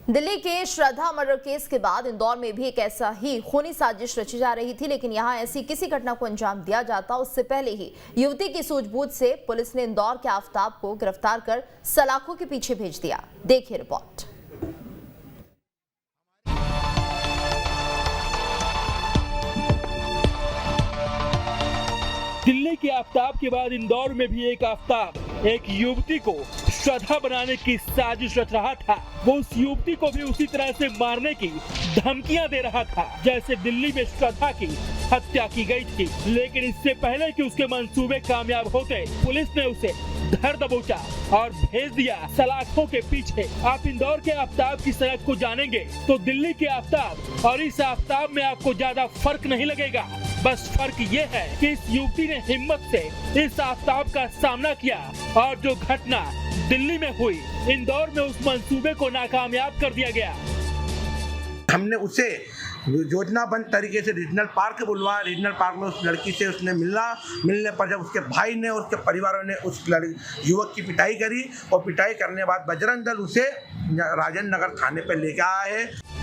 दिल्ली के श्रद्धा murder case के बाद इंदौर में भी एक ऐसा ही खूनी साजिश रची जा रही थी, लेकिन यहां ऐसी किसी घटना को अंजाम दिया जाता उससे पहले ही युवती की सूझबूझ से पुलिस ने इंदौर के आफताब को गिरफ्तार कर सलाखों के पीछे भेज दिया। देखिए रिपोर्ट। दिल्ली के आफताब के बाद इंदौर में भी एक आफताब एक युवती को श्रद्धा बनाने की साजिश रच रहा था। वो उस युवती को भी उसी तरह से मारने की धमकियां दे रहा था जैसे दिल्ली में श्रद्धा की हत्या की गई थी। लेकिन इससे पहले कि उसके मंसूबे कामयाब होते, पुलिस ने उसे धर दबोचा और भेज दिया सलाखों के पीछे। आप इंदौर के आफताब की सड़क को जानेंगे तो दिल्ली के आफताब और इस आफताब में आपको ज्यादा फर्क नहीं लगेगा। बस फर्क ये है कि इस युवती ने हिम्मत से इस आफताब का सामना किया और जो घटना दिल्ली में हुई, इंदौर में उस मंसूबे को नाकामयाब कर दिया गया। हमने उसे योजनाबद्ध तरीके से रीजनल पार्क बुलवाया। रीजनल पार्क में उस लड़की से उसने मिलने पर जब उसके भाई ने और उसके परिवारों ने उस युवक की पिटाई करी और पिटाई करने के बाद बजरंग दल उसे राजेंद्र नगर थाने पर लेके आया है।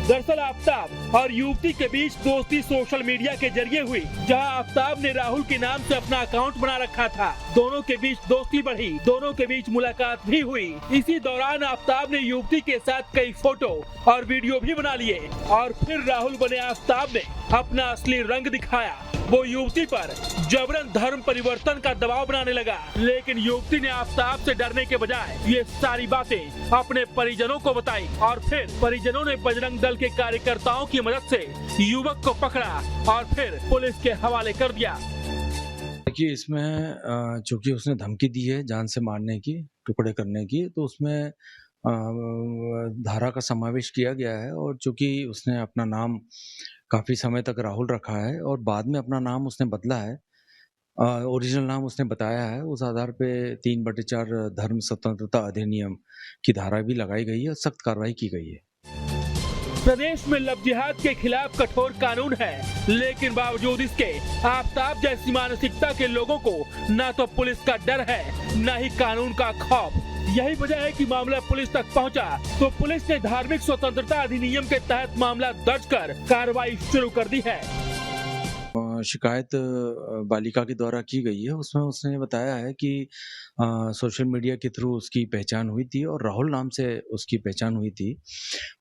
दरअसल आफताब और युवती के बीच दोस्ती सोशल मीडिया के जरिए हुई, जहां आफताब ने राहुल के नाम से अपना अकाउंट बना रखा था। दोनों के बीच दोस्ती बढ़ी, दोनों के बीच मुलाकात भी हुई। इसी दौरान आफताब ने युवती के साथ कई फोटो और वीडियो भी बना लिए और फिर राहुल बने आफताब ने अपना असली रंग दिखाया। वो युवती पर जबरन धर्म परिवर्तन का दबाव बनाने लगा, लेकिन युवती ने आफताब से डरने के बजाय ये सारी बातें अपने परिजनों को बताई और फिर परिजनों ने बजरंग दल के कार्यकर्ताओं की मदद से युवक को पकड़ा और फिर पुलिस के हवाले कर दिया। देखिए, इसमें चूंकि उसने धमकी दी है जान से मारने की, टुकड़े करने की, तो उसमें धारा का समावेश किया गया है। और चूंकि उसने अपना नाम काफ़ी समय तक राहुल रखा है और बाद में अपना नाम उसने बदला है, ओरिजिनल नाम उसने बताया है, उस आधार पे 3/4 धर्म स्वतंत्रता अधिनियम की धारा भी लगाई गई है, सख्त कार्रवाई की गई है। प्रदेश में लव जिहाद के खिलाफ कठोर कानून है, लेकिन बावजूद इसके आफताब जैसी मानसिकता के लोगों को न तो पुलिस का डर है, न ही कानून का खौफ। यही वजह है कि मामला पुलिस तक पहुंचा तो पुलिस ने धार्मिक स्वतंत्रता अधिनियम के तहत मामला दर्ज कर कार्रवाई शुरू कर दी है। शिकायत बालिका के द्वारा की गई है। उसमें उसने बताया है कि सोशल मीडिया के थ्रू उसकी पहचान हुई थी और राहुल नाम से उसकी पहचान हुई थी।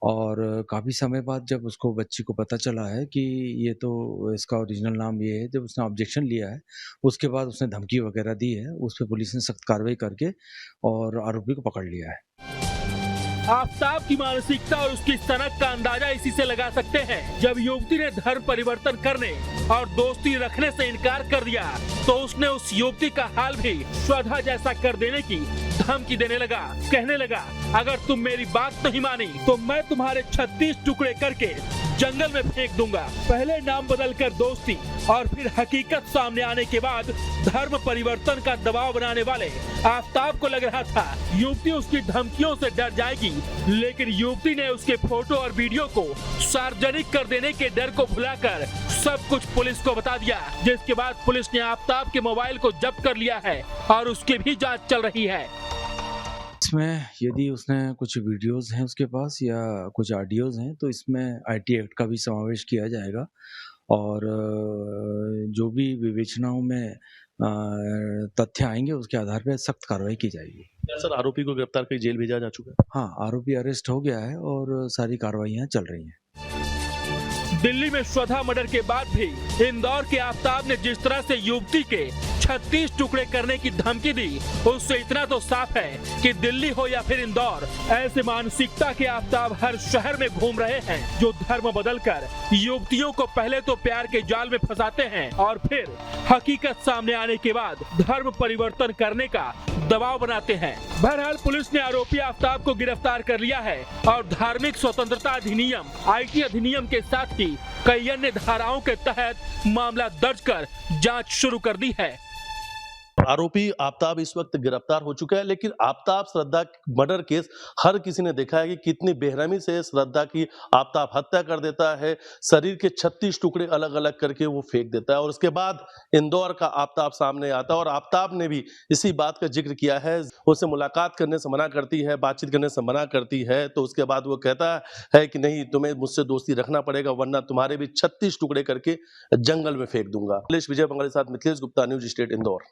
और काफ़ी समय बाद जब उसको बच्ची को पता चला है कि ये तो इसका ओरिजिनल नाम ये है, जब उसने ऑब्जेक्शन लिया है, उसके बाद उसने धमकी वगैरह दी है। उस पर पुलिस ने सख्त कार्रवाई करके और आरोपी को पकड़ लिया है। आफताब की मानसिकता और उसकी सनक का अंदाजा इसी से लगा सकते हैं। जब युवती ने धर्म परिवर्तन करने और दोस्ती रखने से इनकार कर दिया तो उसने उस युवती का हाल भी श्रद्धा जैसा कर देने की धमकी देने लगा। कहने लगा, अगर तुम मेरी बात नहीं मानी तो मैं तुम्हारे 36 टुकड़े करके जंगल में फेंक दूंगा। पहले नाम बदलकर दोस्ती और फिर हकीकत सामने आने के बाद धर्म परिवर्तन का दबाव बनाने वाले आफताब को लग रहा था युवती उसकी धमकियों से डर जाएगी, लेकिन युवती ने उसके फोटो और वीडियो को सार्वजनिक कर देने के डर को भुलाकर सब कुछ पुलिस को बता दिया, जिसके बाद पुलिस ने आफताब के मोबाइल को जब्त कर लिया है और उसकी भी जांच चल रही है। इसमें यदि उसने कुछ वीडियोस हैं उसके पास या कुछ ऑडियोज हैं तो इसमें IT एक्ट का भी समावेश किया जाएगा और जो भी विवेचनाओं में तथ्य आएंगे उसके आधार पर सख्त कार्रवाई की जाएगी। सर, आरोपी को गिरफ्तार कर जेल भेजा जा चुका है? हाँ, आरोपी अरेस्ट हो गया है और सारी कार्रवाइयाँ चल रही हैं। दिल्ली में श्रद्धा मर्डर के बाद भी इंदौर के आफताब ने जिस तरह से युवती के 36 टुकड़े करने की धमकी दी, उससे इतना तो साफ है कि दिल्ली हो या फिर इंदौर, ऐसे मानसिकता के आफताब हर शहर में घूम रहे हैं जो धर्म बदलकर युवतियों को पहले तो प्यार के जाल में फंसाते हैं और फिर हकीकत सामने आने के बाद धर्म परिवर्तन करने का दबाव बनाते हैं। बहरहाल पुलिस ने आरोपी आफताब को गिरफ्तार कर लिया है और धार्मिक स्वतंत्रता अधिनियम IT अधिनियम के साथ ही कई अन्य धाराओं के तहत मामला दर्ज कर जांच शुरू कर दी है। आरोपी आफ्ताब इस वक्त गिरफ्तार हो चुका है, लेकिन आफ्ताब श्रद्धा मर्डर केस हर किसी ने देखा है कि कितनी बेरहमी से श्रद्धा की आफ्ताब हत्या कर देता है। शरीर के 36 टुकड़े अलग अलग करके वो फेंक देता है और उसके बाद इंदौर का आफ्ताब सामने आता है और आफ्ताब ने भी इसी बात का जिक्र किया है। उससे मुलाकात करने से मना करती है, बातचीत करने से मना करती है, तो उसके बाद वो कहता है कि नहीं, तुम्हें मुझसे दोस्ती रखना पड़ेगा वरना तुम्हारे भी 36 टुकड़े करके जंगल में फेंक दूंगा। विजय बंगाली के साथ मिथिलेश गुप्ता, न्यूज स्टेट, इंदौर।